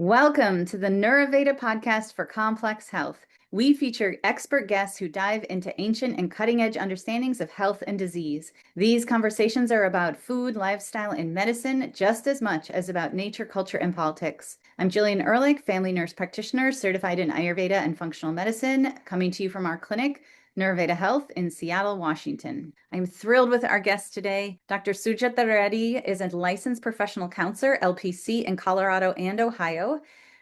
Welcome to the Ayurveda podcast for complex health. We feature expert guests who dive into ancient and cutting-edge understandings of health and disease. These conversations are about food, lifestyle, and medicine just as much as about nature, culture, and politics. I'm Jillian Ehrlich, family nurse practitioner, certified in Ayurveda and functional medicine, coming to you from our clinic, Ayurveda Health in Seattle, Washington. I'm thrilled with our guest today. Dr. Sujatha Reddy is a licensed professional counselor, LPC, in Colorado and Ohio,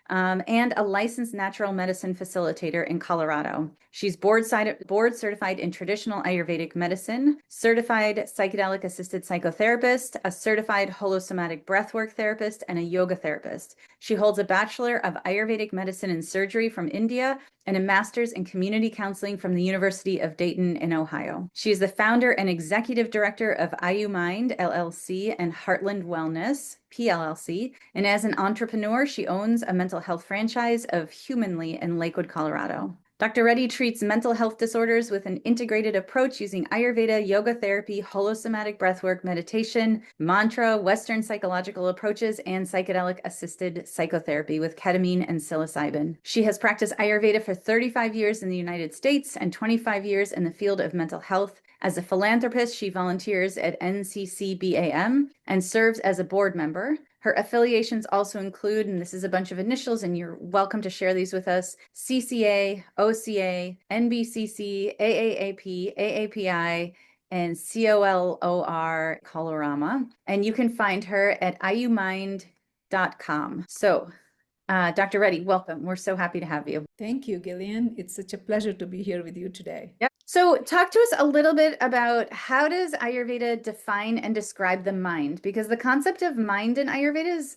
and a licensed natural medicine facilitator in Colorado. She's board certified in traditional Ayurvedic medicine, certified psychedelic-assisted psychotherapist, a certified holosomatic breathwork therapist, and a yoga therapist. She holds a Bachelor of Ayurvedic Medicine and Surgery from India and a master's in community counseling from the University of Dayton in Ohio. She is the founder and executive director of AyuMind, LLC, and Heartland Wellness, PLLC. And as an entrepreneur, she owns a mental health franchise of Humanly in Lakewood, Colorado. Dr. Reddy treats mental health disorders with an integrated approach using Ayurveda, yoga therapy, holosomatic breathwork, meditation, mantra, Western psychological approaches, and psychedelic-assisted psychotherapy with ketamine and psilocybin. She has practiced Ayurveda for 35 years in the United States and 25 years in the field of mental health. As a philanthropist, she volunteers at NCCBAM and serves as a board member. Her affiliations also include, and this is a bunch of initials, and you're welcome to share these with us, CCA, OCA, NBCC, AAAP, AAPI, and COLOR Colorama. And you can find her at ayumind.com. So, Dr. Reddy, welcome. We're so happy to have you. Thank you, Gillian. It's such a pleasure to be here with you today. Yep. So talk to us a little bit about how does Ayurveda define and describe the mind? Because the concept of mind in Ayurveda is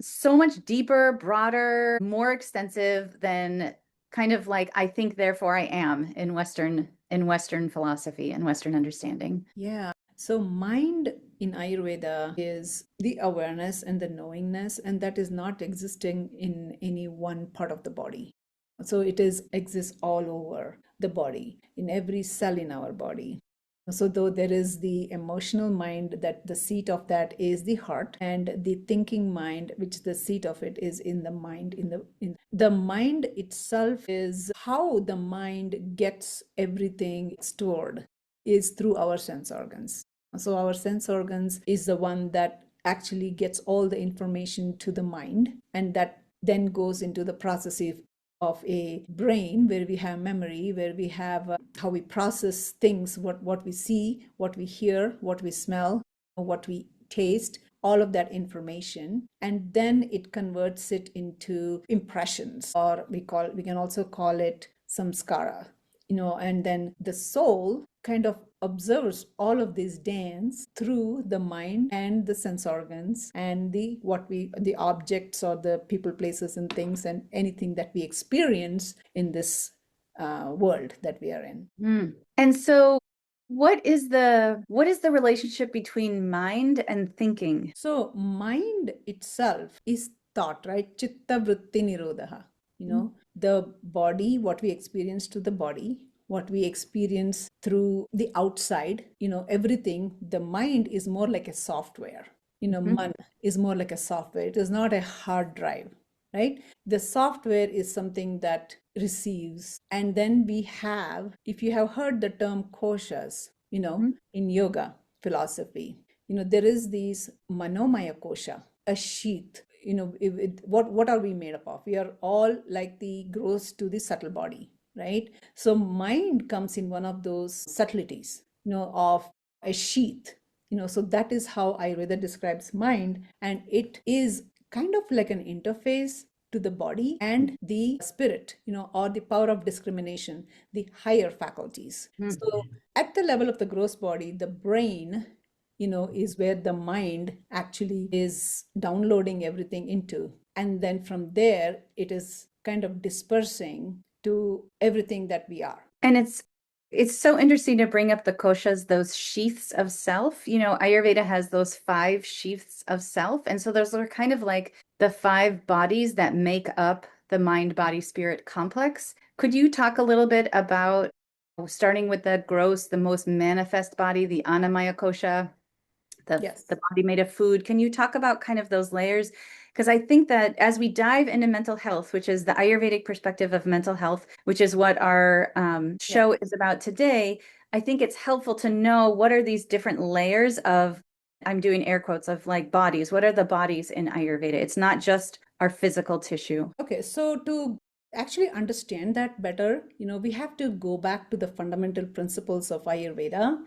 so much deeper, broader, more extensive than kind of like I think, therefore I am in Western philosophy and Western understanding. Yeah. So mind in Ayurveda is the awareness and the knowingness, and that is not existing in any one part of the body. So it exists all over the body, in every cell in our body. So though there is the emotional mind, that the seat of that is the heart, and the thinking mind, which the seat of it is in the mind, in the mind itself is how the mind gets everything stored is through our sense organs. So our sense organs is the one that actually gets all the information to the mind, and that then goes into the process of a brain where we have memory, where we have how we process things, what we see, what we hear, what we smell, what we taste, all of that information, and then it converts it into impressions, or we can also call it samskara, and then the soul kind of observes all of this dance through the mind and the sense organs and the objects or the people, places, and things, and anything that we experience in this world that we are in. And so what is the relationship between mind and thinking? So mind itself is thought, right? Chitta vritti nirodha. The body, what we experience to the body, what we experience through the outside, everything, the mind is more like a software. Man is more like a software. It is not a hard drive, right? The software is something that receives. And then we have, if you have heard the term koshas, in yoga philosophy, there is these manomaya kosha, a sheath. What are we made up of? We are all like the gross to the subtle body, right? So mind comes in one of those subtleties, of a sheath, so that is how Ayurveda describes mind. And it is kind of like an interface to the body and the spirit, or the power of discrimination, the higher faculties. So at the level of the gross body, the brain, is where the mind actually is downloading everything into. And then from there, it is kind of dispersing to everything that we are. And it's so interesting to bring up the koshas, those sheaths of self. Ayurveda has those 5 sheaths of self. And so those are kind of like the 5 bodies that make up the mind, body, spirit complex. Could you talk a little bit about, starting with the gross, the most manifest body, the Annamaya kosha, Yes. the body made of food. Can you talk about kind of those layers? Because I think that as we dive into mental health, which is the Ayurvedic perspective of mental health, which is what our show is about today, I think it's helpful to know what are these different layers of, I'm doing air quotes, of like bodies. What are the bodies in Ayurveda? It's not just our physical tissue. Okay, so to actually understand that better, we have to go back to the fundamental principles of Ayurveda,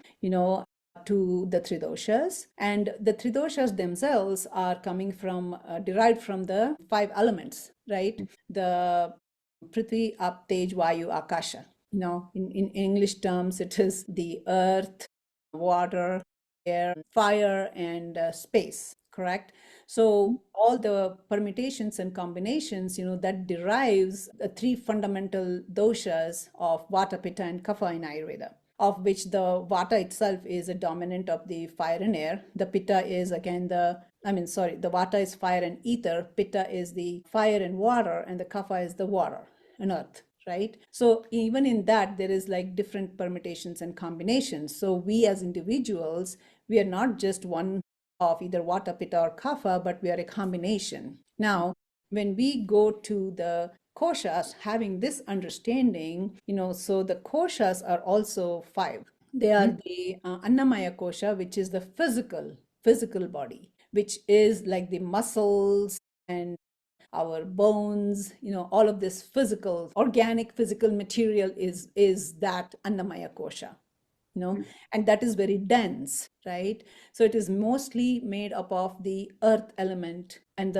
to the three doshas. And the three doshas themselves are coming from, derived from the five elements, right? The Prithvi, Ap, Tej, Vayu, Akasha. In English terms, it is the earth, water, air, fire, and space, correct? So all the permutations and combinations, that derives the three fundamental doshas of Vata, Pitta, and Kapha in Ayurveda, of which the Vata itself is a dominant of the fire and air. The Pitta is again the Vata is fire and ether, Pitta is the fire and water, and the Kapha is the water and earth, right? So even in that, there is like different permutations and combinations. So we as individuals, we are not just one of either Vata, Pitta, or Kapha, but we are a combination. Now, when we go to the koshas, having this understanding, so the koshas are also five. They are the Annamaya kosha, which is the physical body, which is like the muscles and our bones, all of this organic physical material is that Annamaya kosha. And that is very dense, right? So it is mostly made up of the earth element, and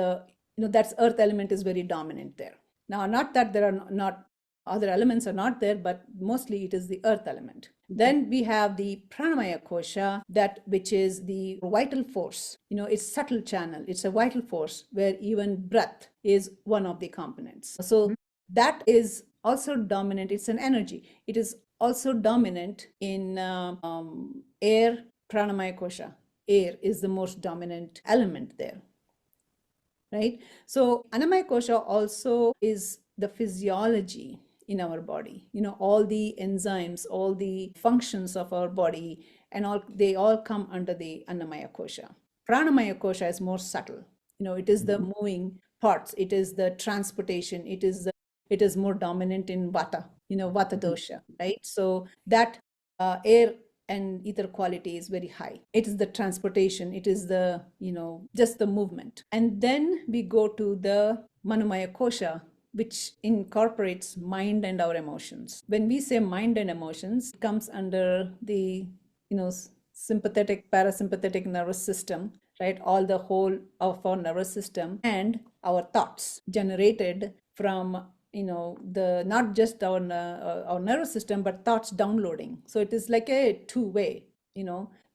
that's earth element is very dominant there. Now, not that there are not other elements are not there, but mostly it is the earth element. Then we have the pranamaya kosha, which is the vital force. It's subtle channel. It's a vital force where even breath is one of the components. So that is also dominant. It's an energy. It is also dominant in air, pranamaya kosha. Air is the most dominant element there, right? So Annamaya kosha also is the physiology in our body. All the enzymes, all the functions of our body, and they all come under the Annamaya kosha. Pranamaya kosha is more subtle. It is the moving parts. It is the transportation. It is more dominant in Vata, Vata dosha, right? So that air and ether quality is very high. It is the transportation. It is the, just the movement. And then we go to the Manomaya kosha, which incorporates mind and our emotions. When we say mind and emotions, it comes under the, sympathetic, parasympathetic nervous system, right? All the whole of our nervous system and our thoughts generated from the not just our nervous system, but thoughts downloading. So it is like a two-way.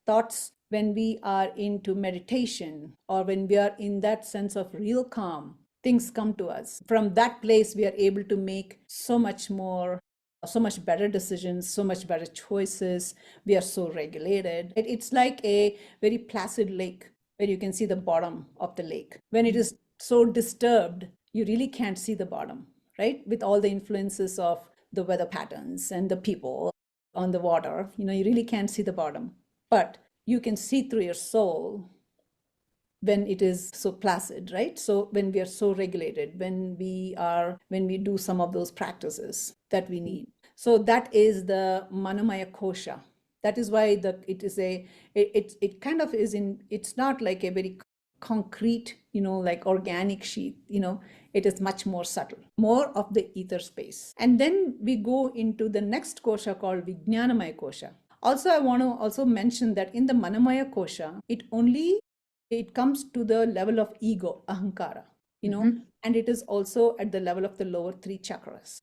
Thoughts, when we are into meditation or when we are in that sense of real calm, things come to us. From that place, we are able to make so much better decisions, so much better choices. We are so regulated. It's like a very placid lake where you can see the bottom of the lake. When it is so disturbed, you really can't see the bottom, right? With all the influences of the weather patterns and the people on the water, you really can't see the bottom. But you can see through your soul when it is so placid, right? So when we are so regulated, when we do some of those practices that we need. So that is the Manomaya kosha. That is why it kind of is it's not like a very concrete, like organic sheath, it is much more subtle, more of the ether space. And then we go into the next kosha called Vijnanamaya kosha. Also, I want to also mention that in the Manomaya kosha, it comes to the level of ego, ahankara, and it is also at the level of the lower three chakras,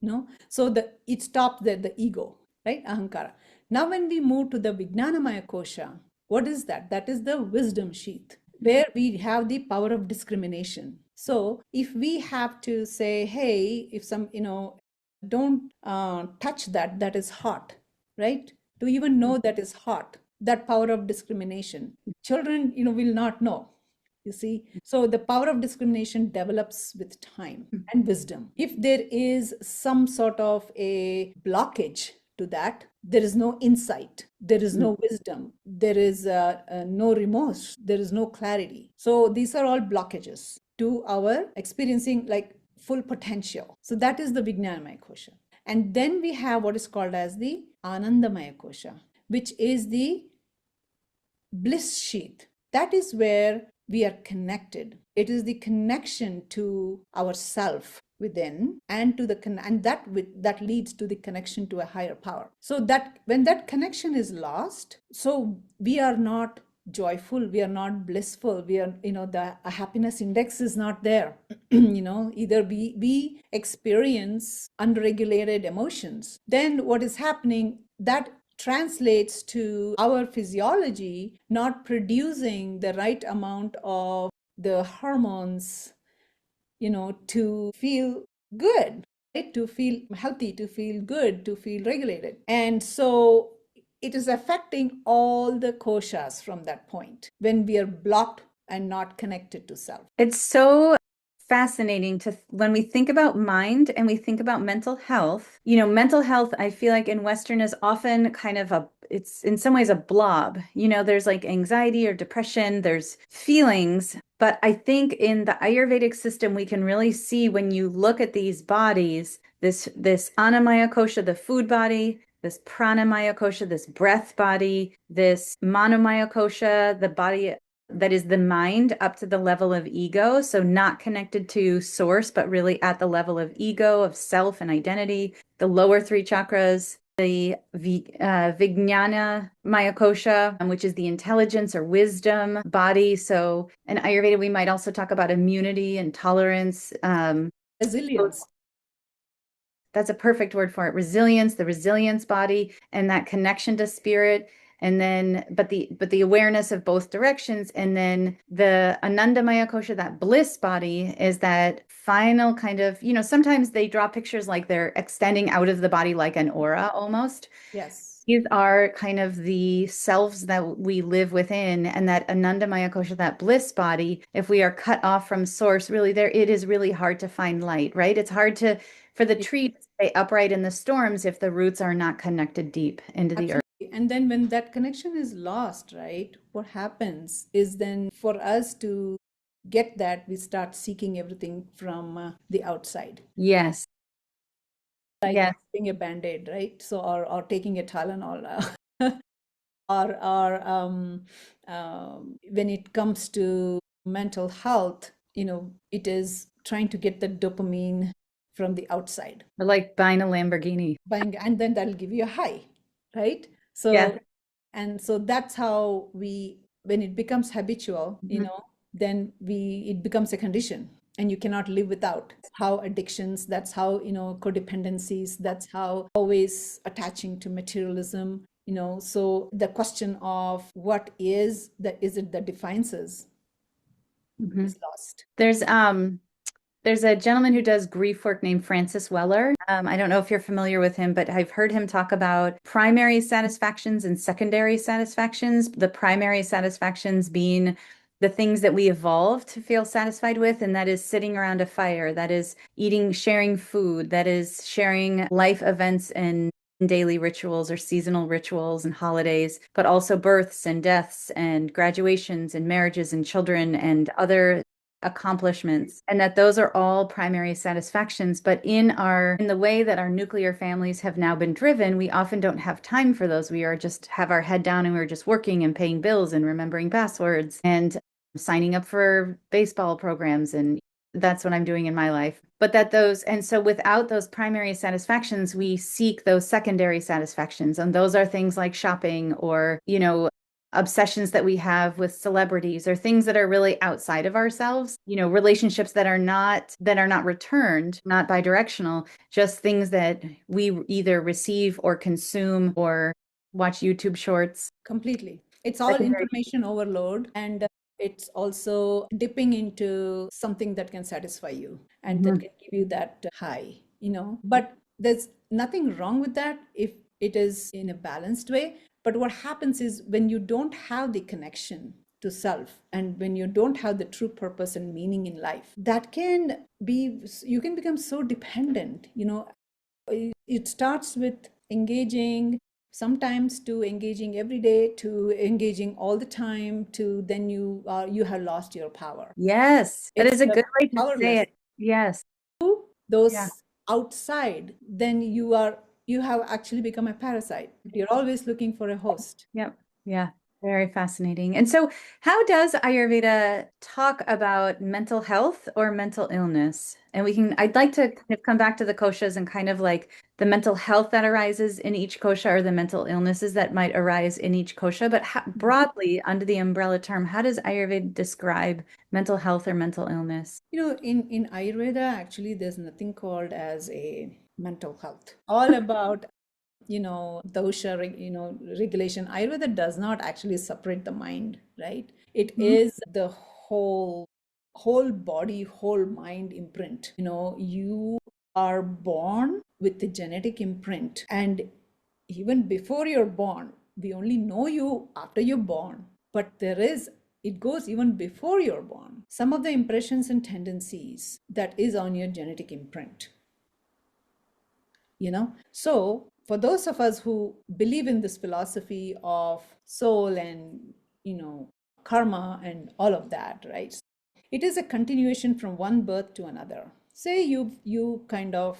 So it stops there, the ego, right? Ahankara. Now, when we move to the Vijnanamaya kosha, what is that? That is the wisdom sheath, where we have the power of discrimination. So if we have to say, hey, if don't touch that is hot, right? To even know that is hot, that power of discrimination. Children, will not know, you see. So the power of discrimination develops with time and wisdom. If there is some sort of a blockage to that, there is no insight, there is no wisdom, there is no remorse, there is no clarity. So these are all blockages to our experiencing like full potential. So that is the Vijnanamaya kosha. And then we have what is called as the Anandamaya kosha, which is the bliss sheath. That is where we are connected. It is the connection to ourself within, and to the that leads to the connection to a higher power. So that when that connection is lost, so we are not joyful, we are not blissful, we are, the happiness index is not there. Either we experience unregulated emotions, then what is happening, that translates to our physiology not producing the right amount of the hormones, to feel good, right? To feel healthy, to feel good, to feel regulated. And so it is affecting all the koshas from that point when we are blocked and not connected to self. It's so fascinating when we think about mind and we think about mental health. Mental health, I feel like in Western is often kind of it's in some ways a blob. There's like anxiety or depression, there's feelings. But I think in the Ayurvedic system, we can really see when you look at these bodies, this Annamaya kosha, the food body, this Pranamaya kosha, this breath body, this Manomaya kosha, the body that is the mind up to the level of ego. So not connected to source, but really at the level of ego, of self and identity. The lower three chakras, the Vijnana Maya kosha, which is the intelligence or wisdom body. So in Ayurveda, we might also talk about immunity and tolerance. Resilience. That's a perfect word for it. Resilience, the resilience body, and that connection to spirit. And then, but the awareness of both directions. And then the Anandamaya kosha, that bliss body, is that final kind of, sometimes they draw pictures like they're extending out of the body like an aura almost. Yes. These are kind of the selves that we live within, and that Anandamaya kosha, that bliss body, if we are cut off from source, really it is really hard to find light, right? It's hard for the tree to stay upright in the storms if the roots are not connected deep into the earth. And then when that connection is lost, right, what happens is then for us to get that, we start seeking everything from the outside. Yes. Like taking a Band-Aid, right? So, or taking a Tylenol. When it comes to mental health, it is trying to get the dopamine from the outside. Like buying a Lamborghini. And then that'll give you a high, right? So, and so that's how when it becomes habitual, then it becomes a condition and you cannot live without. How addictions, that's how, codependencies, that's how always attaching to materialism, so the question of what is it that defines us is lost. There's a gentleman who does grief work named Francis Weller. I don't know if you're familiar with him, but I've heard him talk about primary satisfactions and secondary satisfactions. The primary satisfactions being the things that we evolve to feel satisfied with, and that is sitting around a fire, that is eating, sharing food, that is sharing life events and daily rituals or seasonal rituals and holidays, but also births and deaths and graduations and marriages and children and other accomplishments, and that those are all primary satisfactions. But in the way that our nuclear families have now been driven, we often don't have time for those. We are just have our head down and we're just working and paying bills and remembering passwords and signing up for baseball programs, and that's what I'm doing in my life. But so without those primary satisfactions, we seek those secondary satisfactions, and those are things like shopping or obsessions that we have with celebrities or things that are really outside of ourselves, relationships that are not returned, not bidirectional, just things that we either receive or consume or watch YouTube shorts. Completely. It's all information overload, and it's also dipping into something that can satisfy you and that can give you that high, but there's nothing wrong with that if it is in a balanced way. But what happens is when you don't have the connection to self and when you don't have the true purpose and meaning in life, you can become so dependent. It starts with engaging sometimes to engaging every day to engaging all the time to then you have lost your power. Yes, that It's is a the good way to say powerless. it. Yes. Yeah. Those outside, then you have actually become a parasite. You're always looking for a host. Yep. Yeah. Very fascinating. And so, how does Ayurveda talk about mental health or mental illness? And I'd like to kind of come back to the koshas and kind of like the mental health that arises in each kosha or the mental illnesses that might arise in each kosha. But broadly, under the umbrella term, how does Ayurveda describe mental health or mental illness? In Ayurveda, actually, there's nothing called as a mental health. All about dosha, regulation. Ayurveda does not actually separate the mind, right? It Mhm. is the whole body, whole mind imprint. You are born with the genetic imprint, and even before you're born, we only know you after you're born. But it goes even before you're born. Some of the impressions and tendencies that is on your genetic imprint. So for those of us who believe in this philosophy of soul and karma and all of that, right, it is a continuation from one birth to another. Say you kind of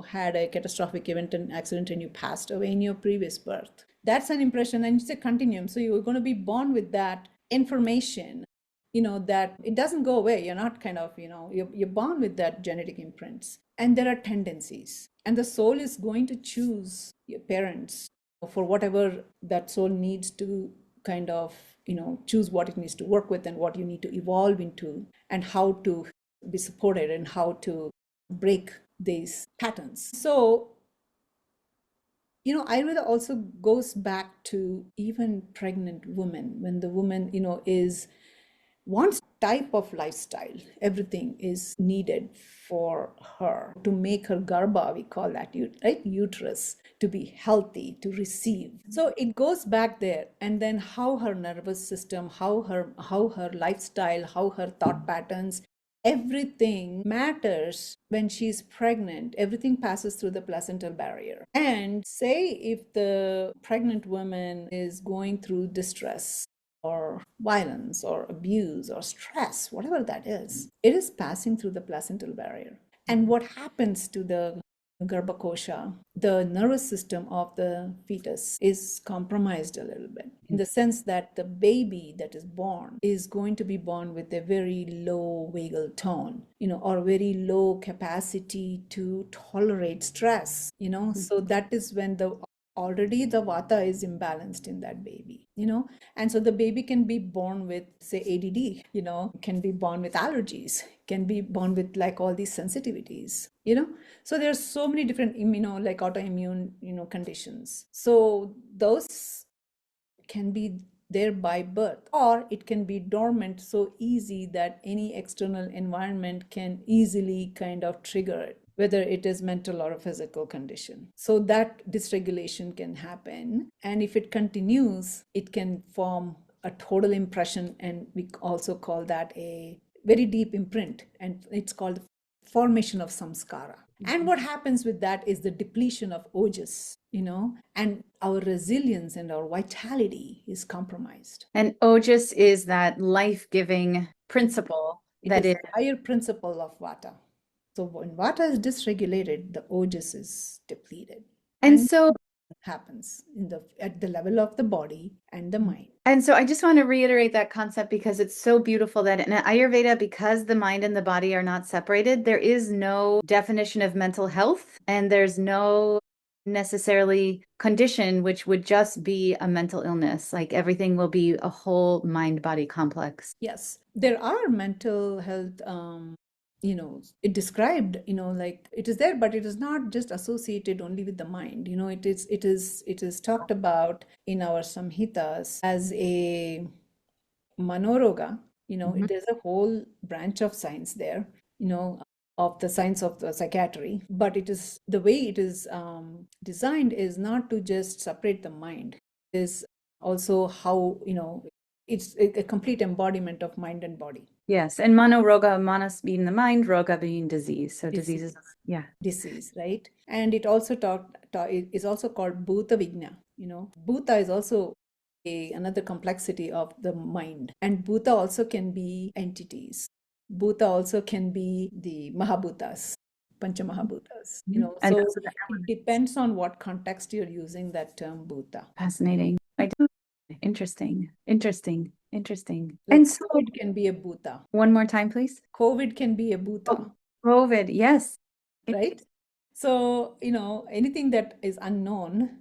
had a catastrophic event and accident and you passed away in your previous birth. That's an impression and it's a continuum. So you're going to be born with that information, that it doesn't go away. You're not kind of, you're born with that genetic imprints, and there are tendencies, and the soul is going to choose your parents for whatever that soul needs to kind of choose what it needs to work with and what you need to evolve into and how to be supported and how to break these patterns. So Ayurveda also goes back to even pregnant women. When the woman is wants type of lifestyle, everything is needed for her to make her garbha, we call that, right, uterus, to be healthy, to receive. So it goes back there, and then how her nervous system, how her lifestyle, how her thought patterns, everything matters when she's pregnant. Everything passes through the placental barrier. And say if the pregnant woman is going through distress or violence or abuse or stress, whatever that is, it is passing through the placental barrier. And what happens to the garbhakosha, the nervous system of the fetus is compromised a little bit, in the sense that the baby that is born is going to be born with a very low vagal tone, or very low capacity to tolerate stress, so that is when already the vata is imbalanced in that baby, and so the baby can be born with, say, ADD, can be born with allergies, can be born with like all these sensitivities, so there's so many different like autoimmune conditions. So those can be there by birth, or it can be dormant so easy that any external environment can easily kind of trigger it, whether it is mental or a physical condition. So that dysregulation can happen, and if it continues, it can form a total impression, and we also call that a very deep imprint, and it's called formation of samskara. And what happens with that is the depletion of ojas, and our resilience and our vitality is compromised. And ojas is that life-giving principle that is is. the higher principle of vata. So when vata is dysregulated, the ojas is depleted. And so happens at the level of the body and the mind. And so I just want to reiterate that concept because it's so beautiful that in Ayurveda, because the mind and the body are not separated, there is no definition of mental health, and there's no necessarily condition which would just be a mental illness. Like everything will be a whole mind-body complex. Yes, there are mental health it described, like it is there, but it is not just associated only with the mind. It is talked about in our samhitas as a manoroga. There's a whole branch of science there, of the science of the psychiatry, but it is the way it is designed is not to just separate the mind. It is also how it's a complete embodiment of mind and body. Yes. And mano roga, manas being the mind, roga being disease. So Disease. diseases, yeah. Disease, right? And it also it is also called bhuta vigna. Bhuta is also another complexity of the mind. And bhuta also can be entities. Bhuta also can be the mahabhutas, pancha mahabhutas. And So those are the it depends on what context you're using that term bhuta. fascinating. Interesting. Like And so COVID can be a bhuta. one more time, please. COVID can be a bhuta. COVID, yes. Right? So, anything that is unknown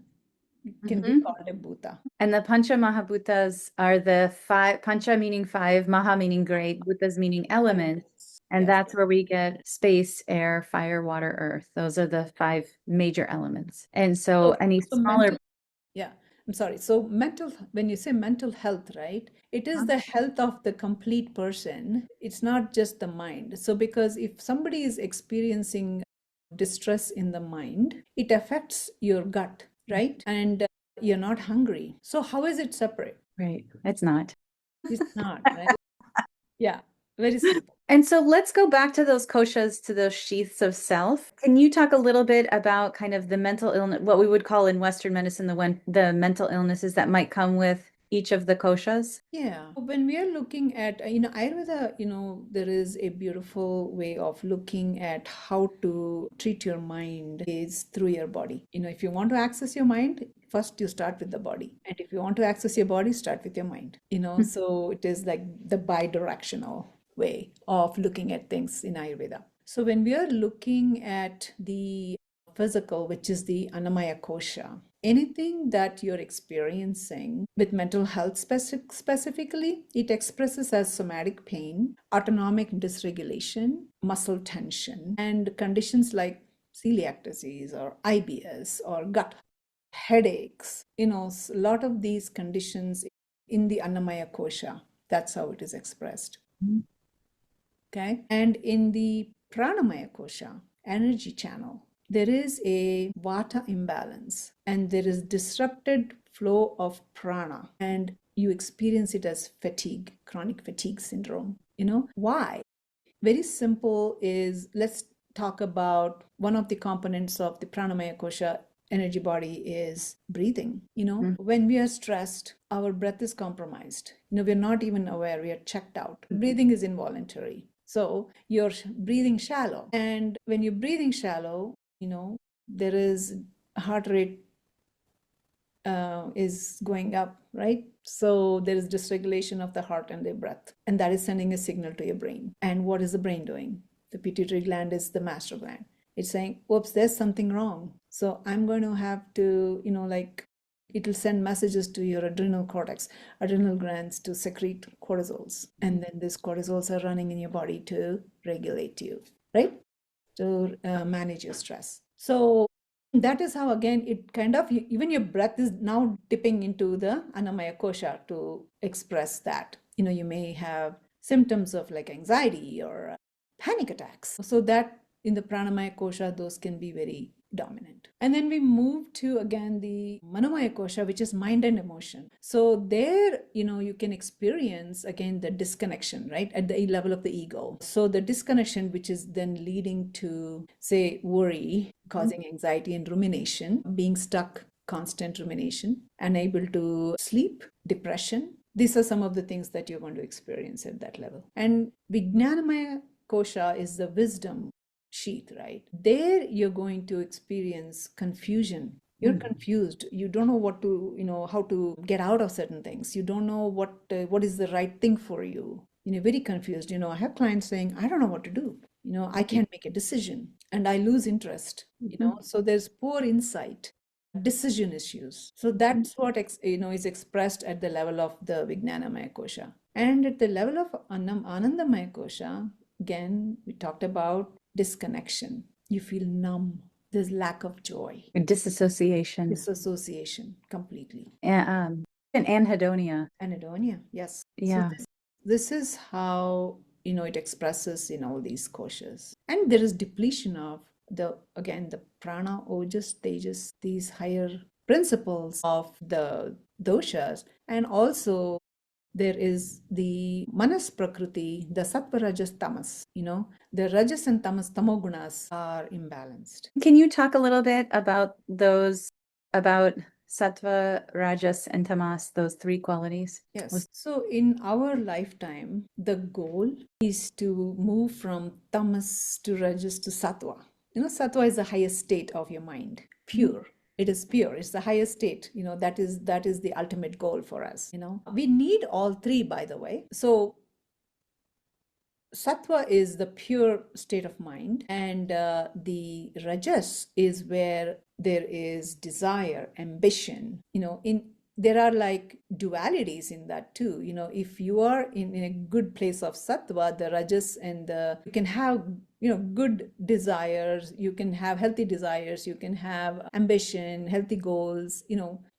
can be called a bhuta. And the Pancha Mahabhutas are the five, Pancha meaning five, Maha meaning great, Bhutas meaning elements. And Yes. that's where we get space, air, fire, water, earth. Those are the five major elements. And so any smaller. I'm sorry. So when you say mental health, right, it is the health of the complete person. It's not just the mind. So because if somebody is experiencing distress in the mind, it affects your gut, right? And you're not hungry. So how is it separate? Right. It's not. It's not, right? Yeah, very simple. And so let's go back to those koshas, to those sheaths of self. Can you talk a little bit about kind of the mental illness, what we would call in Western medicine, the mental illnesses that might come with each of the koshas? Yeah. When we are looking at, Ayurveda, there is a beautiful way of looking at how to treat your mind is through your body. If you want to access your mind, first you start with the body. And if you want to access your body, start with your mind. So it is like the bi-directional way of looking at things in Ayurveda. So when we are looking at the physical, which is the Annamaya kosha, anything that you're experiencing with mental health specifically, it expresses as somatic pain, autonomic dysregulation, muscle tension, and conditions like celiac disease or IBS or gut headaches. A lot of these conditions in the Annamaya kosha, that's how it is expressed. Okay. And in the Pranamaya kosha, energy channel, there is a vata imbalance and there is disrupted flow of prana, and you experience it as fatigue, chronic fatigue syndrome. Why? Very simple is, let's talk about one of the components of the Pranamaya kosha energy body is breathing. When we are stressed, our breath is compromised. We're not even aware, we are checked out. Breathing is involuntary. So you're breathing shallow. And when you're breathing shallow, there is heart rate is going up, right? So there is dysregulation of the heart and the breath. And that is sending a signal to your brain. And what is the brain doing? The pituitary gland is the master gland. It's saying, whoops, there's something wrong. So I'm going to have to, it'll send messages to your adrenal cortex, adrenal glands to secrete cortisols. And then these cortisols are running in your body to regulate you, right? To manage your stress. So that is how, again, it kind of, even your breath is now dipping into the Annamaya kosha to express that. You may have symptoms of like anxiety or panic attacks. So that in the Pranamaya kosha, those can be very dominant. And then we move to, again, the Manomaya kosha, which is mind and emotion. So there, you can experience, again, the disconnection, right, at the level of the ego. So the disconnection, which is then leading to, say, worry, causing anxiety and rumination, being stuck, constant rumination, unable to sleep, depression. These are some of the things that you're going to experience at that level. And Vijnanamaya kosha is the wisdom sheath, right? There you're going to experience confusion. You're confused. You don't know what to, how to get out of certain things. You don't know what is the right thing for you. Very confused. I have clients saying, I don't know what to do. I can't make a decision and I lose interest. So there's poor insight, decision issues. So that's what is expressed at the level of the Vijnanamaya kosha. And at the level of Anandamaya kosha, again, we talked about disconnection. You feel numb. There's lack of joy. Disassociation. Disassociation completely. And anhedonia. Anhedonia, yes. Yeah. So this is how, it expresses in all these koshas. And there is depletion of the prana, ojas, tejas, these higher principles of the doshas, and also There is the manas prakriti, the sattva, rajas, tamas. The rajas and tamas, tamogunas are imbalanced. Can you talk a little bit about about sattva, rajas, and tamas, those three qualities? Yes. So in our lifetime, the goal is to move from tamas to rajas to sattva. Sattva is the highest state of your mind, pure. It is pure. It's the highest state. That is the ultimate goal for us. We need all three, by the way. So sattva is the pure state of mind, and the rajas is where there is desire, ambition. There are like dualities in that too. If you are in a good place of sattva, the rajas and you can have good desires, you can have healthy desires, you can have ambition, healthy goals.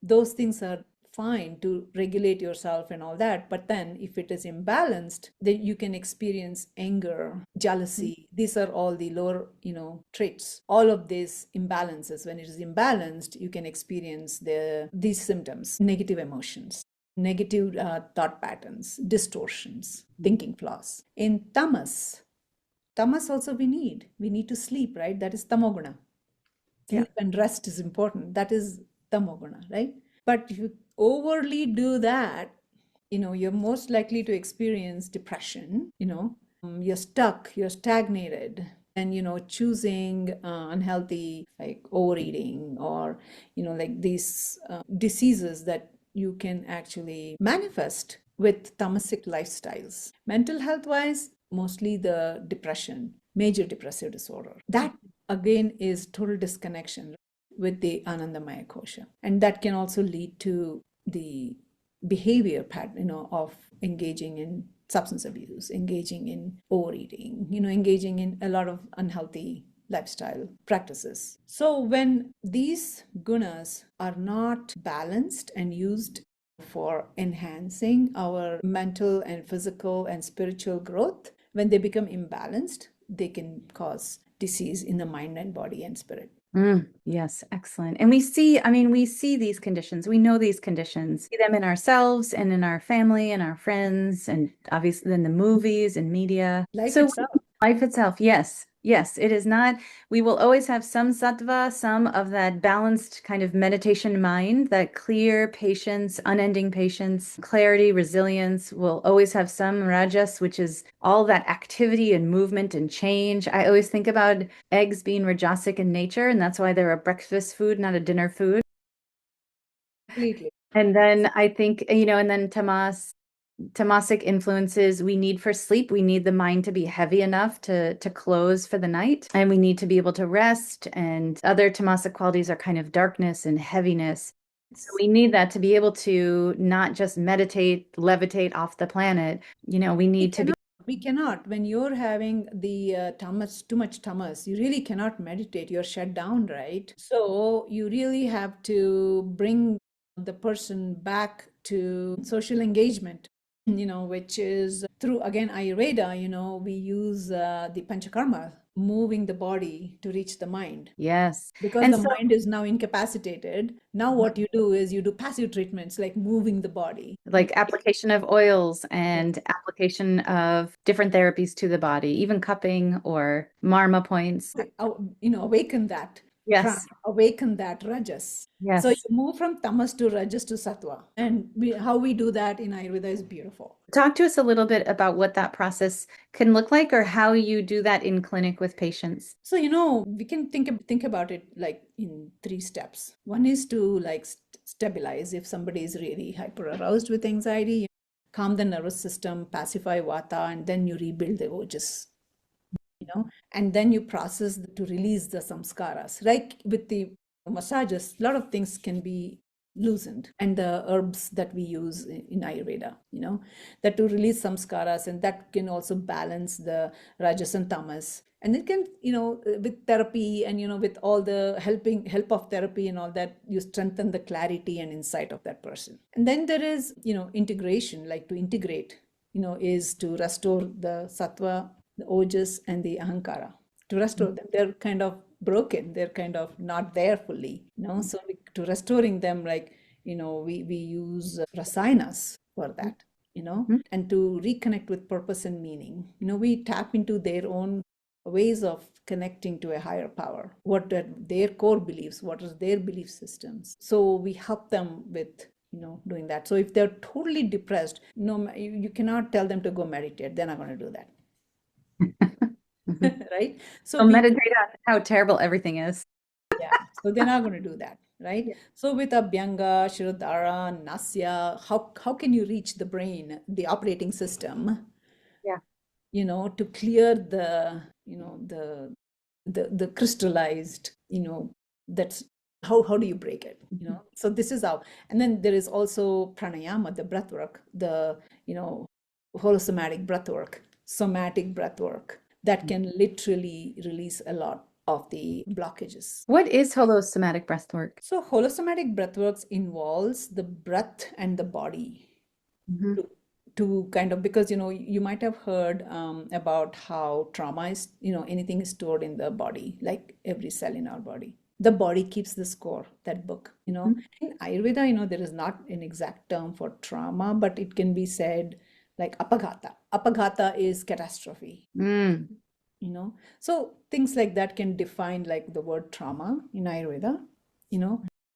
Those things are fine to regulate yourself and all that. But then if it is imbalanced, then you can experience anger, jealousy. These are all the lower traits. All of these imbalances, when it is imbalanced, you can experience these symptoms, negative emotions, negative thought patterns, distortions, thinking flaws. In tamas also we need to sleep, right? That is tamoguna. Sleep and rest is important. That is tamoguna, right? But if you overly do that, you're most likely to experience depression. You're stuck, you're stagnated, and choosing unhealthy, like overeating, or like these diseases that you can actually manifest with tamasic lifestyles. Mental health wise, mostly the depression, major depressive disorder. That again is total disconnection with the Anandamaya kosha. And that can also lead to the behavior pattern, of engaging in substance abuse, engaging in overeating, engaging in a lot of unhealthy lifestyle practices. So when these gunas are not balanced and used for enhancing our mental and physical and spiritual growth, when they become imbalanced, they can cause disease in the mind and body and spirit. Yes, excellent. And we see these conditions. We know these conditions. See them in ourselves and in our family and our friends, and obviously in the movies and media. Life itself. Life itself, yes. Yes, it is not. We will always have some sattva, some of that balanced kind of meditation mind, that clear patience, unending patience, clarity, resilience. We'll always have some rajas, which is all that activity and movement and change. I always think about eggs being rajasic in nature, and that's why they're a breakfast food, not a dinner food. Completely. And then I think, and then tamasic influences we need for sleep. We need the mind to be heavy enough to close for the night, and we need to be able to rest. And other tamasic qualities are kind of darkness and heaviness. So we need that to be able to not just meditate, levitate off the planet. We need to be. We cannot. When you're having the tamas, too much tamas, you really cannot meditate. You're shut down, right? So you really have to bring the person back to social engagement, which is through, again, Ayurveda. We use the panchakarma, moving the body to reach the mind. Yes. Because the mind is now incapacitated. Now what you do is you do passive treatments like moving the body. Like application of oils and application of different therapies to the body, even cupping or marma points. Awaken that. Yes. Awaken that rajas. Yes. So you move from tamas to rajas to sattva. And how we do that in Ayurveda is beautiful. Talk to us a little bit about what that process can look like, or how you do that in clinic with patients. So, we can think about it like in 3 steps. One is to like stabilize if somebody is really hyper aroused with anxiety, calm the nervous system, pacify vata, and then you rebuild the ojas. And then you process to release the samskaras. Like with the massages, a lot of things can be loosened, and the herbs that we use in Ayurveda, that to release samskaras, and that can also balance the rajas and tamas. And it can, with therapy and, with all the help of therapy and all that, you strengthen the clarity and insight of that person. And then there is, integration, like to integrate, is to restore the sattva, the ojas, and the ahankara. To restore them, they're kind of broken, they're kind of not there fully. So to restoring them, like we use rasayanas for that. and to reconnect with purpose and meaning. We tap into their own ways of connecting to a higher power, what are their core beliefs, what are their belief systems. So we help them with doing that. So if they're totally depressed, no, you cannot tell them to go meditate. They're not going to do that. Right? So meditate on how terrible everything is. Yeah, so they're not going to do that, right? Yeah. So with Abhyanga, Shirodhara, Nasya, how can you reach the brain, the operating system, Yeah. to clear the, the crystallized, that's how do you break it, So this is how. And then there is also pranayama, the breath work, the, holosomatic breath work, somatic breath work that can literally release a lot of the blockages. What is holosomatic breathwork? So holosomatic breathworks involves the breath and the body to kind of, because you might have heard about how trauma is, anything is stored in the body, like every cell in our body. The body keeps the score, that book. In Ayurveda, there is not an exact term for trauma, but it can be said like apaghata. Apaghata is catastrophe. So things like that can define like the word trauma in Ayurveda.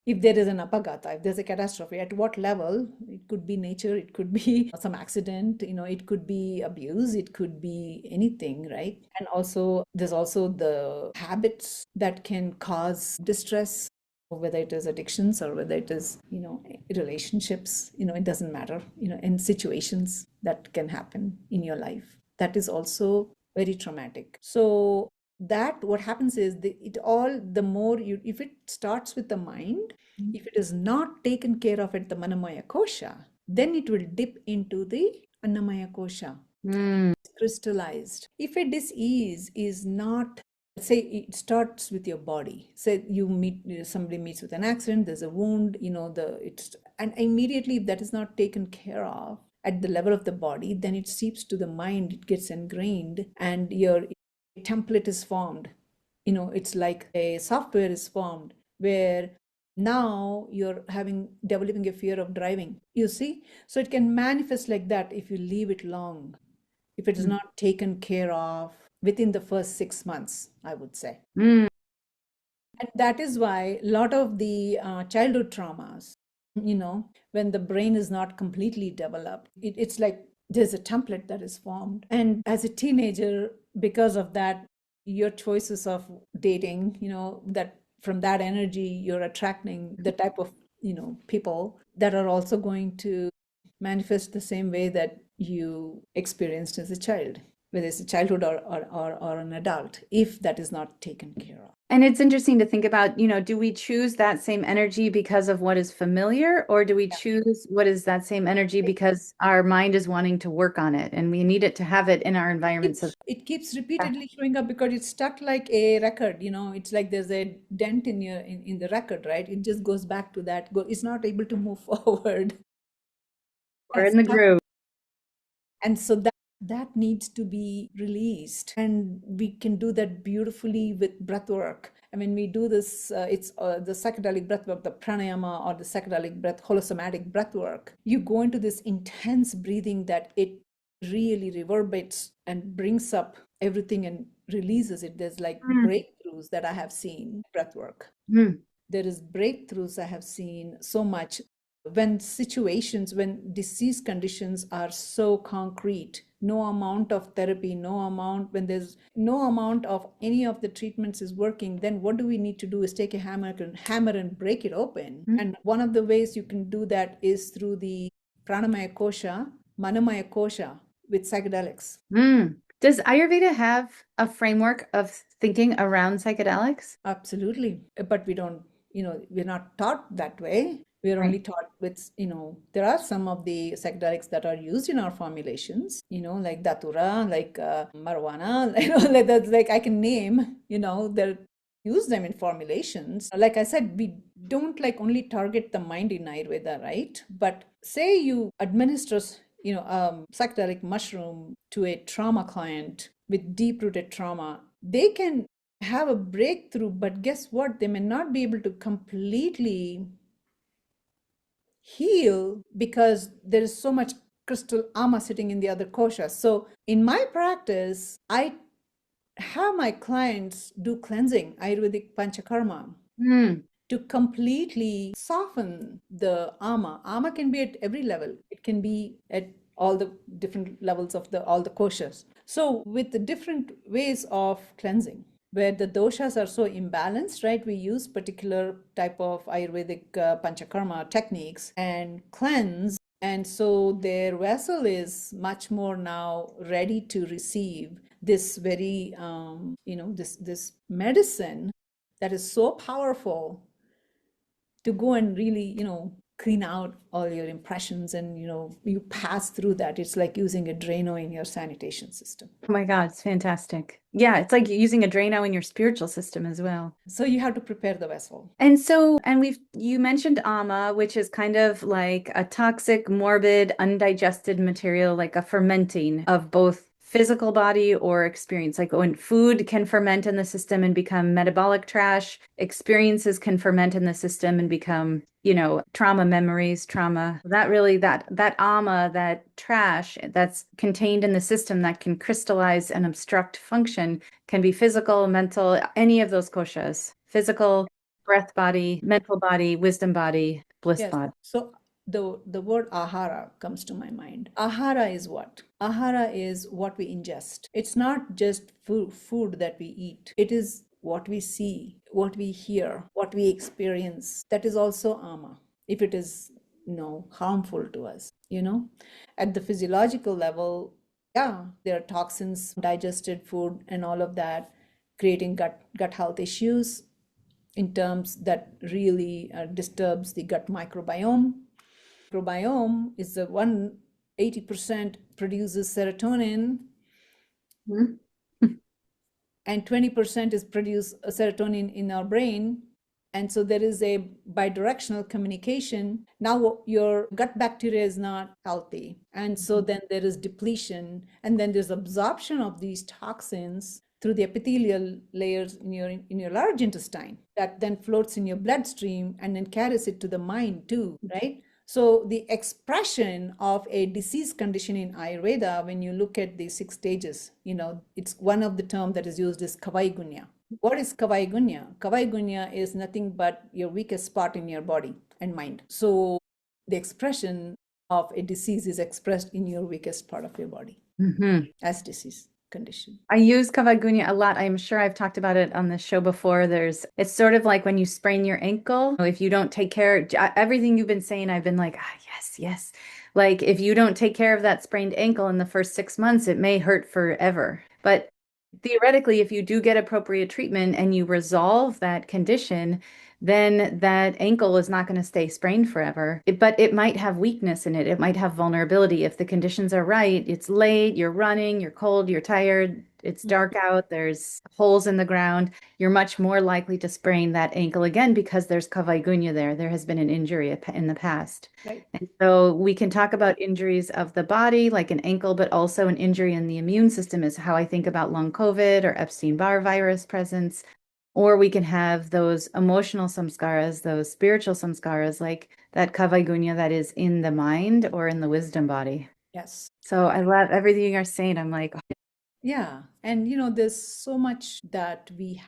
If there is an apaghata, if there's a catastrophe, at what level? It could be nature, it could be some accident, it could be abuse, it could be anything, right? And also there's also the habits that can cause distress, whether it is addictions or whether it is, relationships, it doesn't matter, in situations that can happen in your life. That is also very traumatic. So that what happens is the more if it starts with the mind, if it is not taken care of at the Manamaya Kosha, then it will dip into the Annamaya Kosha, crystallized. If a disease is not, say it starts with your body, say somebody meets with an accident, there's a wound, and immediately if that is not taken care of at the level of the body, then it seeps to the mind, it gets ingrained, and your template is formed. It's like a software is formed where now you're developing a fear of driving, you see. So it can manifest like that if you leave it long, if it is not taken care of within the first 6 months, I would say. And that is why a lot of the childhood traumas, when the brain is not completely developed, it's like there's a template that is formed. And as a teenager, because of that, your choices of dating, that from that energy, you're attracting the type of, people that are also going to manifest the same way that you experienced as a child, whether it's a childhood or an adult, if that is not taken care of. And it's interesting to think about, do we choose that same energy because of what is familiar, or do we choose what is that same energy because our mind is wanting to work on it and we need it to have it in our environments? It keeps repeatedly showing up because it's stuck like a record, it's like there's a dent in the record, right? It just goes back to that. It's not able to move forward. Or in the groove. And so that needs to be released, and we can do that beautifully with breath work. And when we do this, it's the psychedelic breath work, the pranayama, or the psychedelic breath, holosomatic breath work. You go into this intense breathing that it really reverberates and brings up everything and releases it. There's like breakthroughs that I have seen breath work. There is breakthroughs I have seen so much when disease conditions are so concrete, no amount of therapy, when there's no amount of any of the treatments is working, then what do we need to do is take a hammer and break it open. And one of the ways you can do that is through the pranamaya kosha, manamaya kosha with psychedelics. Does Ayurveda have a framework of thinking around psychedelics? Absolutely. But we don't, we're not taught that way. We're only taught with, there are some of the psychedelics that are used in our formulations, like datura, like marijuana, like that's like I can name, they'll use them in formulations. Like I said, we don't like only target the mind in Ayurveda, right? But say you administer, psychedelic mushroom to a trauma client with deep-rooted trauma, they can have a breakthrough, but guess what? They may not be able to completely heal because there is so much crystal ama sitting in the other kosha. So in my practice, I have my clients do cleansing, Ayurvedic panchakarma, to completely soften the ama. Ama can be at every level. It can be at all the different levels of all the koshas. So with the different ways of cleansing, where the doshas are so imbalanced, right? We use particular type of Ayurvedic panchakarma techniques and cleanse. And so their vessel is much more now ready to receive this very, this medicine that is so powerful to go and really, clean out all your impressions, and, you pass through that. It's like using a Drano in your sanitation system. Oh my God, it's fantastic. Yeah, it's like using a Drano in your spiritual system as well. So you have to prepare the vessel. And you mentioned ama, which is kind of like a toxic, morbid, undigested material, like a fermenting of both physical body or experience. Like when food can ferment in the system and become metabolic trash, experiences can ferment in the system and become, trauma memories, trauma. That ama, that trash that's contained in the system that can crystallize and obstruct function can be physical, mental, any of those koshas, physical, breath body, mental body, wisdom body, bliss Yes. body. So the word ahara comes to my mind. Ahara is what? Ahara is what we ingest. It's not just food that we eat. It is what we see, what we hear, what we experience. That is also ama. If it is harmful to us, at the physiological level, yeah, there are toxins, digested food, and all of that, creating gut health issues in terms that really disturbs the gut microbiome. Microbiome is the 80% produces serotonin, and 20% is produce serotonin in our brain. And so there is a bidirectional communication. Now your gut bacteria is not healthy. And so then there is depletion, and then there's absorption of these toxins through the epithelial layers in your large intestine, that then floats in your bloodstream and then carries it to the mind too, right? So the expression of a disease condition in Ayurveda, when you look at the 6 stages, it's one of the terms that is used is kavai gunya. What is kavai gunya? Kavai gunya is nothing but your weakest spot in your body and mind. So the expression of a disease is expressed in your weakest part of your body as disease condition. I use Kavagunya a lot. I'm sure I've talked about it on the show before. It's sort of like when you sprain your ankle. If you don't take care, everything you've been saying, I've been like, yes, yes. Like if you don't take care of that sprained ankle in the first 6 months, it may hurt forever. But theoretically, if you do get appropriate treatment and you resolve that condition, then that ankle is not going to stay sprained forever. But it might have weakness in it. It might have vulnerability. If the conditions are right, it's late, you're running, you're cold, you're tired, it's dark out, there's holes in the ground, you're much more likely to sprain that ankle again because there's kavaigunya there. There has been an injury in the past. Right. And so we can talk about injuries of the body, like an ankle, but also an injury in the immune system is how I think about long COVID or Epstein-Barr virus presence. Or we can have those emotional samskaras, those spiritual samskaras, like that kavaigunya that is in the mind or in the wisdom body. Yes. So I love everything you're saying. I'm like, yeah. And, there's so much that we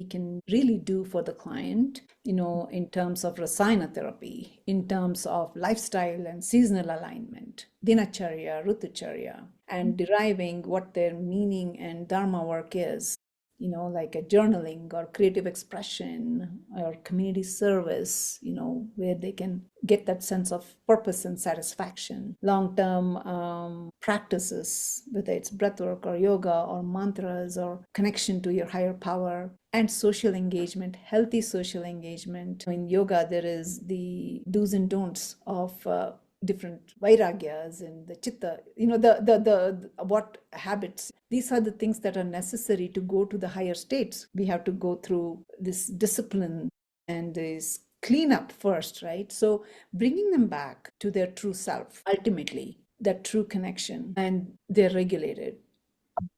can really do for the client, in terms of rasayana therapy, in terms of lifestyle and seasonal alignment, dinacharya, rutucharya, and deriving what their meaning and dharma work is. Like a journaling or creative expression or community service, where they can get that sense of purpose and satisfaction. Long-term practices, whether it's breathwork or yoga or mantras or connection to your higher power, and social engagement, healthy social engagement. In yoga, there is the do's and don'ts of different vairagyas and the chitta, the what habits. These are the things that are necessary to go to the higher states. We have to go through this discipline and this cleanup first, right? So bringing them back to their true self, ultimately, that true connection, and they're regulated.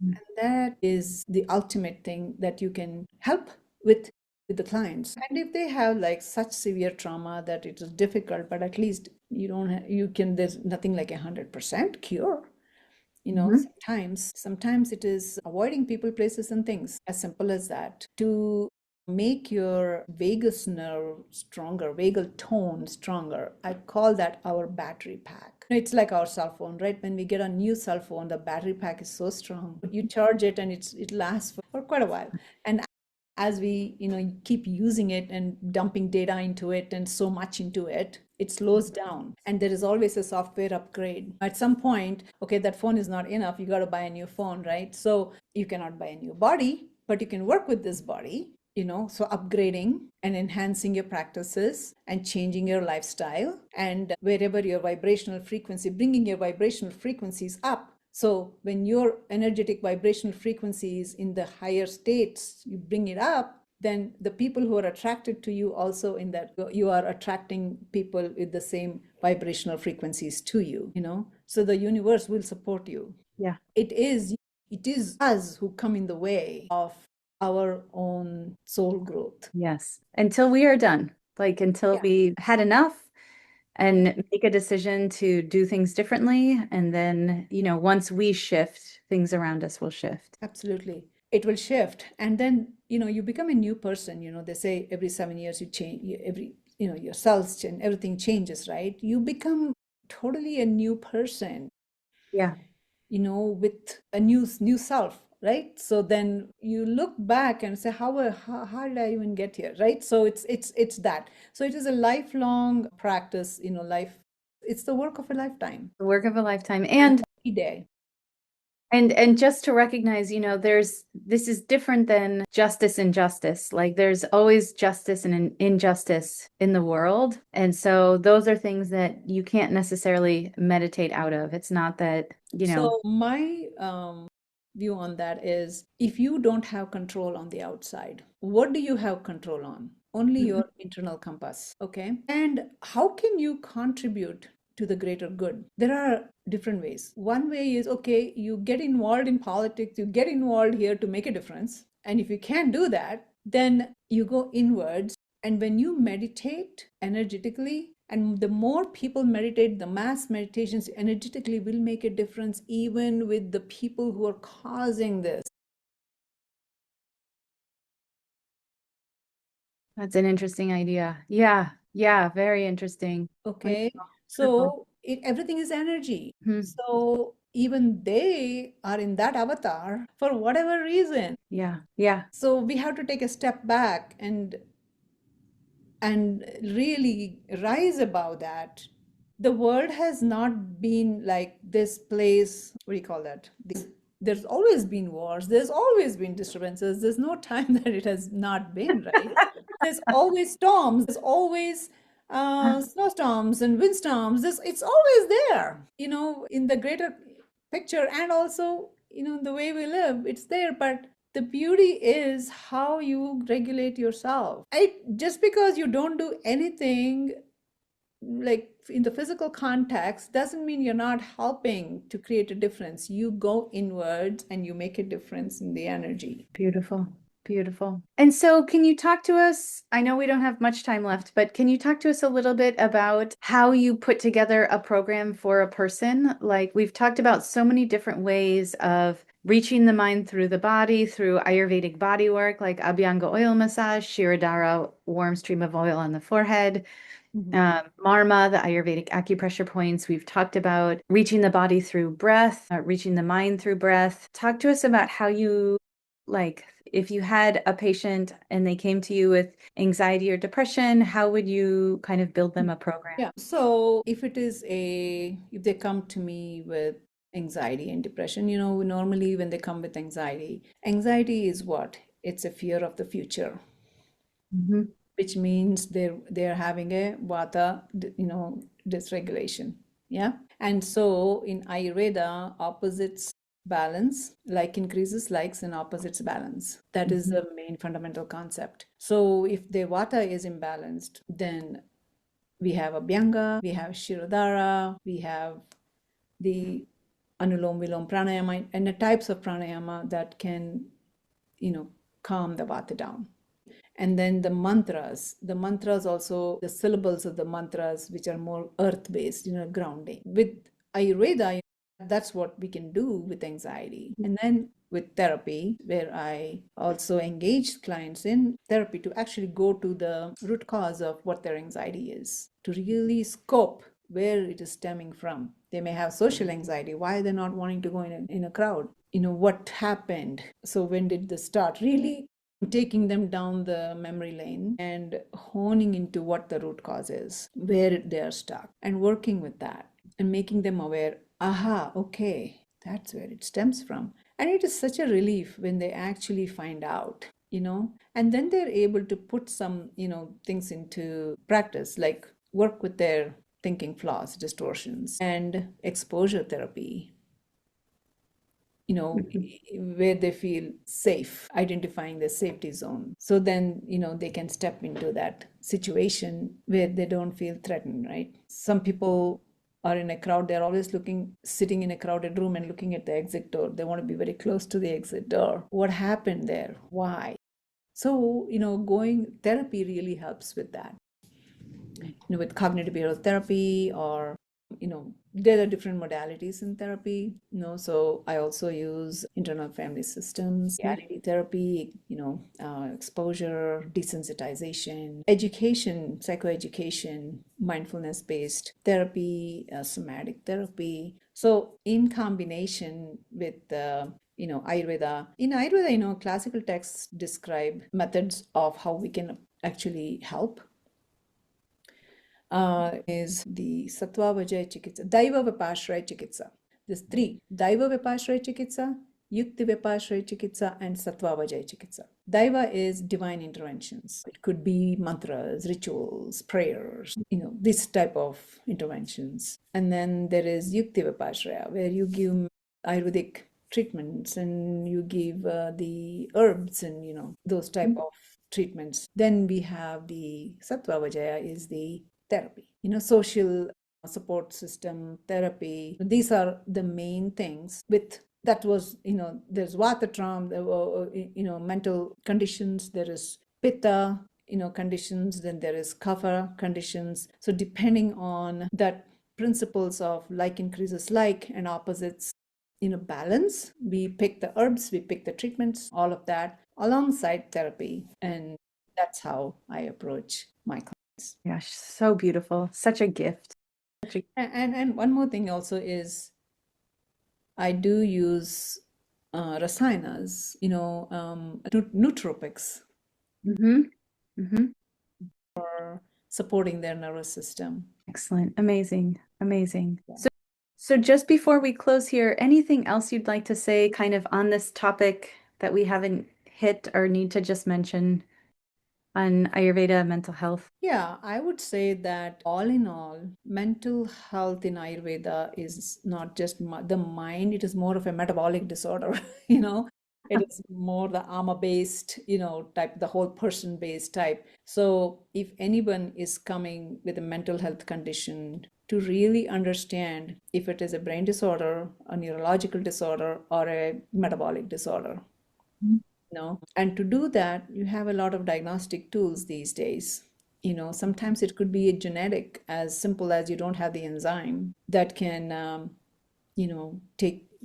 And that is the ultimate thing that you can help with the clients. And if they have like such severe trauma that it is difficult, but at least There's nothing like 100% cure. Mhm. Sometimes it is avoiding people, places, and things, as simple as that. To make your vagus nerve stronger, vagal tone stronger, I call that our battery pack. It's like our cell phone, right? When we get a new cell phone, the battery pack is so strong. You charge it and it lasts for quite a while. And as we keep using it and dumping data into it and so much into it, it slows down, and there is always a software upgrade at some point. Okay, that phone is not enough, you got to buy a new phone, right? So you cannot buy a new body, but you can work with this body, so upgrading and enhancing your practices and changing your lifestyle, and wherever your vibrational frequency, bringing your vibrational frequencies up. So when your energetic vibrational frequency is in the higher states, you bring it up, then the people who are attracted to you also, in that you are attracting people with the same vibrational frequencies to you, so the universe will support you. Yeah. It is us who come in the way of our own soul growth. Yes. Until we are done, like until Yeah. we had enough and make a decision to do things differently. And then, once we shift, things around us will shift. Absolutely. It will shift. And then, you become a new person. They say every 7 years you change, your cells change, everything changes, right? You become totally a new person, Yeah. with a new self, right? So then you look back and say, how did I even get here, right? So it's that. So it is a lifelong practice, it's the work of a lifetime. The work of a lifetime. And every day. And just to recognize, this is different than justice and injustice. Like there's always justice and injustice in the world. And so those are things that you can't necessarily meditate out of. It's not that, So my view on that is, if you don't have control on the outside, what do you have control on? Only your internal compass. Okay. And how can you contribute to the greater good? There are different ways. One way is, okay, you get involved in politics, you get involved here to make a difference. And if you can't do that, then you go inwards. And when you meditate energetically, and the more people meditate, the mass meditations energetically will make a difference, even with the people who are causing this. That's an interesting idea. Yeah. Yeah. Very interesting. Okay. Wonderful. So everything is energy. Hmm. So even they are in that avatar for whatever reason. Yeah. Yeah. So we have to take a step back and really rise above that. The world has not been like this place, what do you call that? There's always been wars, there's always been disturbances. There's no time that it has not been, right? There's always storms, there's always snowstorms and windstorms. It's always there, in the greater picture, and also, the way we live, it's there. But the beauty is how you regulate yourself. Just because you don't do anything like in the physical context doesn't mean you're not helping to create a difference. You go inwards and you make a difference in the energy. Beautiful. Beautiful. And so can you talk to us? I know we don't have much time left, but can you talk to us a little bit about how you put together a program for a person? Like we've talked about so many different ways of reaching the mind through the body, through Ayurvedic body work, like Abhyanga oil massage, Shirodhara, warm stream of oil on the forehead, Marma, the Ayurvedic acupressure points. We've talked about reaching the body through breath, reaching the mind through breath. Talk to us about how you, like, if you had a patient and they came to you with anxiety or depression, how would you kind of build them a program? Yeah. So if they come to me with anxiety and depression, normally when they come with anxiety is what? It's a fear of the future, which means they're having a vata, dysregulation. Yeah. And so in Ayurveda, opposites balance, like increases likes, and opposites balance. That is the main fundamental concept. So if the vata is imbalanced, then we have Abhyanga, we have Shirodhara, we have the Anulom Vilom Pranayama, and the types of pranayama that can, calm the vata down. And then the mantras also, the syllables of the mantras, which are more earth-based, grounding. With Ayurveda, that's what we can do with anxiety. And then with therapy, where I also engage clients in therapy to actually go to the root cause of what their anxiety is, to really scope where it is stemming from. They may have social anxiety. Why are they not wanting to go in a crowd? What happened? So when did this start? Really taking them down the memory lane and honing into what the root cause is, where they are stuck, and working with that and making them aware, aha, okay, that's where it stems from. And it is such a relief when they actually find out, and then they're able to put some, things into practice, like work with their thinking flaws, distortions, and exposure therapy, where they feel safe, identifying the safety zone. So then, they can step into that situation where they don't feel threatened, right? Some people are in a crowd, they're always sitting in a crowded room and looking at the exit door. They want to be very close to the exit door. What happened there? Why? So, going therapy really helps with that. With cognitive behavioral therapy, or there are different modalities in therapy. So I also use internal family systems, reality therapy, exposure, desensitization, education, psychoeducation, mindfulness based therapy, somatic therapy. So in combination with Ayurveda. In Ayurveda, classical texts describe methods of how we can actually help. Is the Sattva Vajaya Chikitsa, Daiva Vipashraya Chikitsa. There's three: Daiva Vipashraya Chikitsa, Yukti Vipashraya Chikitsa, and Sattva Vajaya Chikitsa. Daiva is divine interventions. It could be mantras, rituals, prayers, this type of interventions. And then there is Yukti Vipashraya, where you give Ayurvedic treatments and you give the herbs and those type of treatments. Then we have the Sattva Vajaya, is the therapy, social support system therapy. These are the main things. With that was, there's Vata trauma, mental conditions, there is Pitta, conditions, then there is Kapha conditions. So depending on that principles of like increases like and opposites, balance, we pick the herbs, we pick the treatments, all of that alongside therapy. And that's how I approach my clients. Gosh, so beautiful. Such a gift. And one more thing also is I do use rasayanas, nootropics for supporting their nervous system. Excellent. Amazing. Amazing. Yeah. So just before we close here, anything else you'd like to say kind of on this topic that we haven't hit or need to just mention on Ayurveda mental health? Yeah, I would say that all in all, mental health in Ayurveda is not just the mind, it is more of a metabolic disorder, It is more the ama-based, type, the whole person-based type. So if anyone is coming with a mental health condition, to really understand if it is a brain disorder, a neurological disorder, or a metabolic disorder. And to do that, you have a lot of diagnostic tools these days. Sometimes it could be a genetic, as simple as you don't have the enzyme that can,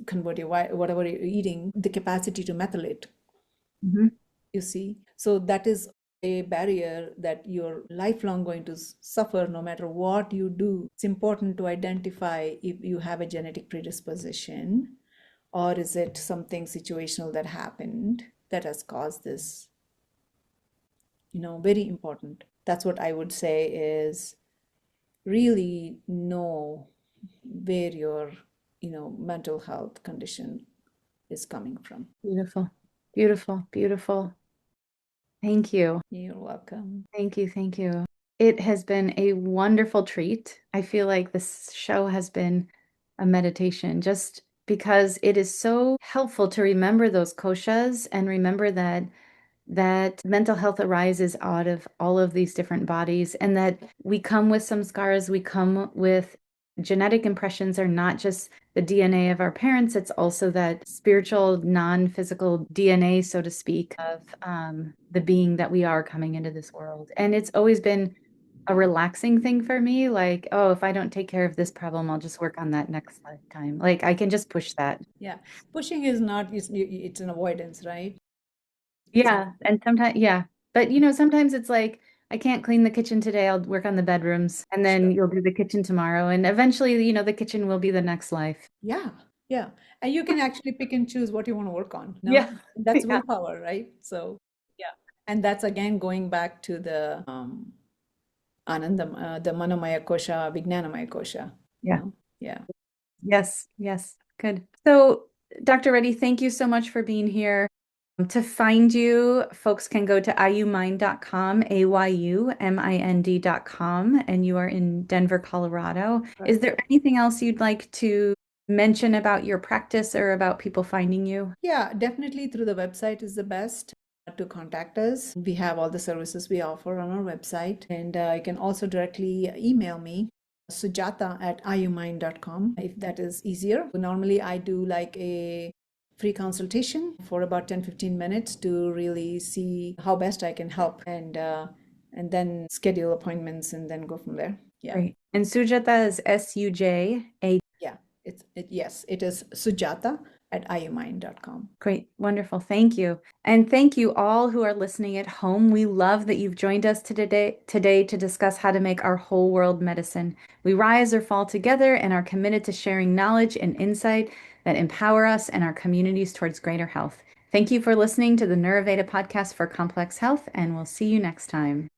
convert your whatever you're eating, the capacity to methylate. You see, so that is a barrier that you're lifelong going to suffer no matter what you do. It's important to identify if you have a genetic predisposition, or is it something situational that happened that has caused this. Very important. That's what I would say, is really know where your mental health condition is coming from. Beautiful, beautiful, beautiful. Thank you. You're welcome. Thank you. Thank you. It has been a wonderful treat. I feel like this show has been a meditation, just because it is so helpful to remember those koshas and remember that mental health arises out of all of these different bodies, and that we come with some scars, we come with genetic impressions are not just the DNA of our parents, it's also that spiritual, non-physical DNA, so to speak, of the being that we are coming into this world. And it's always been a relaxing thing for me. Like, oh, if I don't take care of this problem, I'll just work on that next lifetime. Like, I can just push that. Yeah. Pushing is not, it's an avoidance, right? Yeah. And sometimes, yeah. But, sometimes it's like, I can't clean the kitchen today. I'll work on the bedrooms. And then Sure. you'll do the kitchen tomorrow. And eventually, the kitchen will be the next life. Yeah. Yeah. And you can actually pick and choose what you want to work on. No, Yeah. that's Yeah. willpower, right? So, yeah. And that's again going back to the Anandam, the Manomaya Kosha, Vijnanamaya Kosha. Yeah. Yeah. Yes. Yes. Good. So, Dr. Reddy, thank you so much for being here. To find you, folks can go to ayumind.com, AYUMIND.com, and you are in Denver, Colorado. Is there anything else you'd like to mention about your practice or about people finding you? Yeah, definitely through the website is the best to contact us. We have all the services we offer on our website, and you can also directly email me, sujatha@ayumind.com, if that is easier. Normally, I do like a free consultation for about 10-15 minutes to really see how best I can help, and then schedule appointments and then go from there. Yeah. Great. And Sujatha is SUJA. Yeah, yes, it is Sujatha@ayumind.com. Great. Wonderful. Thank you. And thank you all who are listening at home. We love that you've joined us today to discuss how to make our whole world medicine. We rise or fall together and are committed to sharing knowledge and insight that empower us and our communities towards greater health. Thank you for listening to the Ayurveda podcast for complex health, and we'll see you next time.